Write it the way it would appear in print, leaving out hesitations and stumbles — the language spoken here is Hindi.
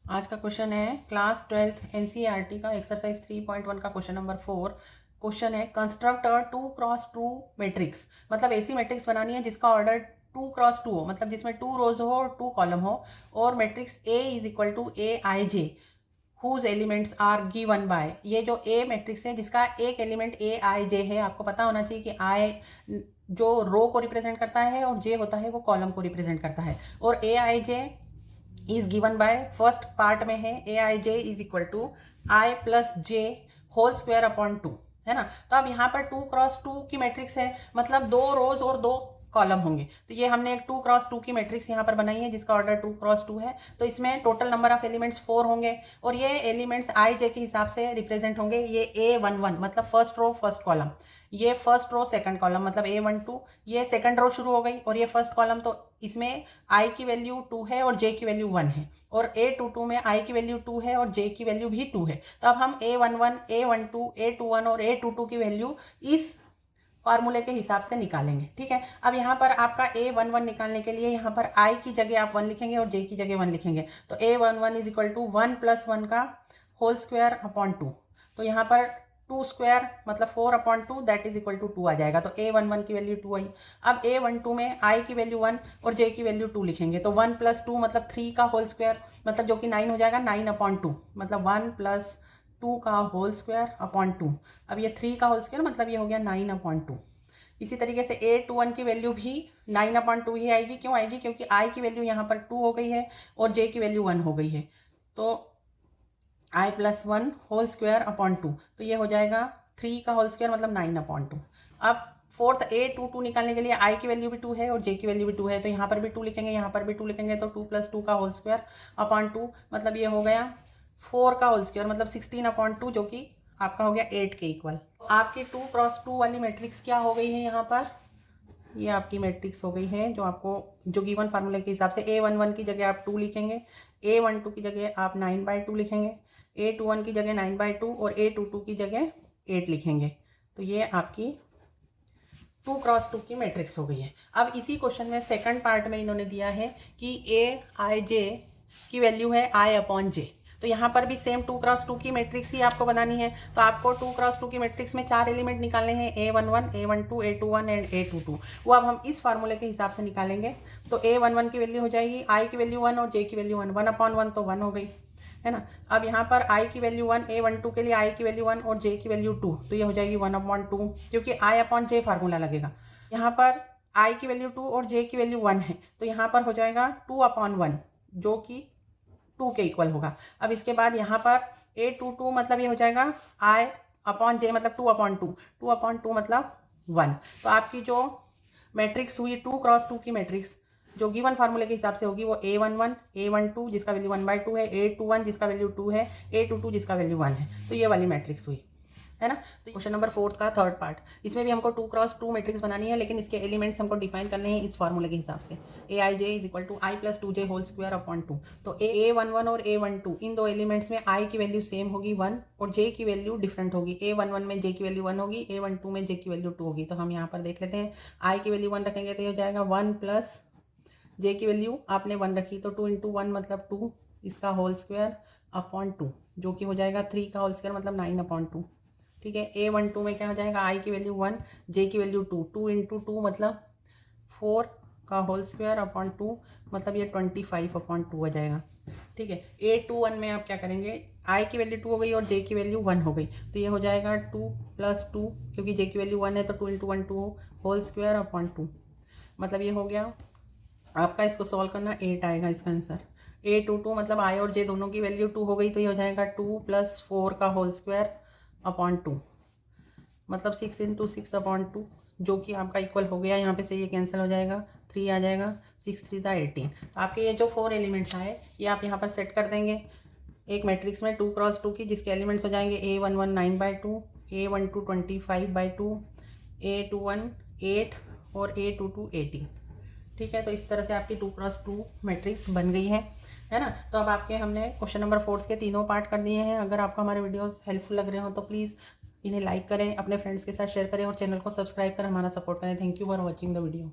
आज का क्वेश्चन है क्लास 12th एनसीईआरटी का एक्सरसाइज 3.1 का क्वेश्चन नंबर 4। क्वेश्चन है कंस्ट्रक्ट अ 2x2 मैट्रिक्स। मतलब ऐसी मैट्रिक्स बनानी है जिसका ऑर्डर 2x2 हो, मतलब जिसमें 2 रोज हो और 2 कॉलम हो, और matrix A is equal to AIJ whose elements are given by. ये जो A मैट्रिक्स है जिसका एक एलिमेंट AIJ है, आपको पता होना चाहिए कि I जो रो को रिप्रेजेंट करता है और J होता है वो कॉलम को रिप्रेजेंट करता है। और AIJ is given by, first part में है AIJ is equal to I plus J whole square upon 2, है ना। तो अब यहाँ पर 2x2 की मैट्रिक्स है, मतलब 2 रोज और 2 कॉलम होंगे। तो ये हमने एक 2x2 की मैट्रिक्स यहाँ पर बनाई है जिसका ऑर्डर 2x2 है। तो इसमें टोटल नंबर ऑफ एलिमेंट्स 4 होंगे और ये एलिमेंट्स IJ के हिसाब से रिप्रेजेंट होंगे। ये A11 मतलब फर्स्ट रो फर्स्ट कॉलम, ये फर्स्ट रो सेकंड कॉलम मतलब A12, ये सेकंड रो शुरू हो गई और ये फर्स्ट कॉलम। तो इसमें I की वैल्यू 2 है और J की वैल्यू 1 है, और A22 में I की वैल्यू 2 है और J की वैल्यू भी 2 है। तो अब हम A11, A12, A21 और A22 की वैल्यू इस फार्मूले के हिसाब से निकालेंगे, ठीक है। अब यहाँ पर आपका A11 निकालने के लिए यहाँ पर I की जगह आप 1 लिखेंगे और J की जगह 1 लिखेंगे। तो A11 is equal to 1 plus 1 का होल स्क्वायर अपॉन 2। तो यहाँ पर 2 स्क्वायर मतलब 4 upon 2 that is equal to 2 आ जाएगा। तो A11 की वैल्यू 2 आई। अब A12 में I की वैल्यू 1 और J की वैल्यू 2 लिखेंगे। तो 1 प्लस 2 मतलब 3 का होल स्क्वायर, मतलब जो कि 9 हो जाएगा, 9 अपॉन 2 मतलब 1 प्लस 2 का होल स्क्वायर अपॉन 2। अब ये 3 का होल स्क्वायर मतलब ये हो गया 9 अपॉन 2। इसी तरीके से A21 की वैल्यू भी 9/2 ही आएगी। क्यों आएगी? क्योंकि I की वैल्यू यहाँ पर 2 हो गई है और J की वैल्यू 1 हो गई है। तो I plus 1 whole square upon 2, तो ये हो जाएगा 3 का होल स्क्वायर मतलब 9/2। अब फोर्थ A22 निकालने के लिए I की वैल्यू भी 2 है और J की वैल्यू भी 2 है, तो यहाँ पर भी 2 लिखेंगे, यहाँ पर भी 2 लिखेंगे। तो 2 प्लस 2 का होल स्क्वायर अपॉन 2 मतलब ये हो गया 4 का होल स्क्वायर मतलब 16/2, जो कि आपका हो गया 8 के इक्वल। आपकी 2x2 वाली मैट्रिक्स क्या हो गई है यहाँ पर? ये आपकी मैट्रिक्स हो गई है जो आपको जो गिवन फार्मूले के हिसाब से A11 की जगह आप 2 लिखेंगे, A12 की जगह आप 9/2 लिखेंगे, A21 की जगह 9/2 और A22 की जगह 8 लिखेंगे। तो ये आपकी 2x2 की मैट्रिक्स हो गई है। अब इसी क्वेश्चन में सेकंड पार्ट में इन्होंने दिया है कि AIJ की वैल्यू है I/J। तो यहाँ पर भी सेम 2x2 की मैट्रिक्स ही आपको बनानी है। तो आपको 2x2 की मैट्रिक्स में 4 एलिमेंट निकालने हैं, A11, A12, A21 and A22। वो अब हम इस फार्मूले के हिसाब से निकालेंगे। तो A11 की वैल्यू हो जाएगी I की वैल्यू 1 और J की वैल्यू 1, 1/1 तो 1 हो गई, है ना। अब यहाँ पर I की वैल्यू 1, A12 के लिए I की वैल्यू 1 और J की वैल्यू 2, तो ये हो जाएगी 1/2, क्योंकि I/J फार्मूला लगेगा। यहाँ पर I की वैल्यू 2 और J की वैल्यू 1 है, तो यहाँ पर हो जाएगा 2/1, जो कि 2 के इक्वल होगा। अब इसके बाद यहाँ पर A22 मतलब ये हो जाएगा I/J मतलब 2/2, 2/2 मतलब 1। तो आपकी जो मैट्रिक्स हुई 2x2 की मैट्रिक्स जो गिवन फार्मूले के हिसाब से होगी वो A11, A12 जिसका वैल्यू 1/2 है, A21 जिसका वैल्यू 2 है, A22 जिसका वैल्यू 1 है। तो ये वाली मैट्रिक्स हुई, है ना। तो क्वेश्चन नंबर 4 का थर्ड पार्ट, इसमें भी हमको 2x2 मैट्रिक्स बनानी है, लेकिन इसके एलिमेंट्स हमको डिफाइन करने हैं इस फार्मूले के हिसाब से। AIJ is equal to I plus 2J whole square upon 2। तो A11 और A12 इन दो एलिमेंट्स में I की वैल्यू सेम होगी 1 और J की वैल्यू डिफरेंट होगी। A11 में J की वैल्यू 1 होगी, A12 में J की वैल्यू 2 होगी। तो हम यहाँ पर देख लेते हैं, I की वैल्यू 1 रखेंगे तो ये हो जाएगा 1 प्लस J की वैल्यू आपने 1 रखी तो 2 इंटू 1 मतलब 2, इसका होल स्क्वायर अपॉन 2, जो कि हो जाएगा 3 का होल स्क्वायर मतलब 9/2, ठीक है। A12 में क्या हो जाएगा, I की वैल्यू 1, J की वैल्यू 2, 2 इंटू 2 मतलब 4 का होल स्क्वायर अपॉन 2 मतलब ये 25/2 आ जाएगा, ठीक है। A21 में आप क्या करेंगे, I की वैल्यू 2 हो गई और J की वैल्यू 1 हो गई, तो ये हो जाएगा 2 प्लस 2, क्योंकि J की वैल्यू 1 है तो 2 इंटू 1 2 होल स्क्वायर अपॉन 2 मतलब ये हो गया आपका। इसको सॉल्व करना 8 आएगा इसका आंसर। A22 मतलब I और J दोनों की वैल्यू 2 हो गई, तो ये हो जाएगा 2 प्लस 4 का होल स्क्वायर अपॉन 2 मतलब 6 इंटू 6/2, जो कि आपका इक्वल हो गया। यहाँ पे से ये कैंसिल हो जाएगा, 3 आ जाएगा, 6 3 18। तो आपके ये जो 4 एलिमेंट्स आए ये आप यहाँ पर सेट कर देंगे एक मैट्रिक्स में 2x2 की, जिसके एलिमेंट्स हो जाएंगे A11 9/2, A12 25/2, A21 8 और A22 18, ठीक है। तो इस तरह से आपकी 2x2 मैट्रिक्स बन गई है ना। तो अब आपके हमने क्वेश्चन नंबर 4 के तीनों पार्ट कर दिए हैं। अगर आपको हमारे वीडियोस हेल्पफुल लग रहे हो तो प्लीज़ इन्हें लाइक करें, अपने फ्रेंड्स के साथ शेयर करें और चैनल को सब्सक्राइब कर हमारा सपोर्ट करें। Thank you for watching the video.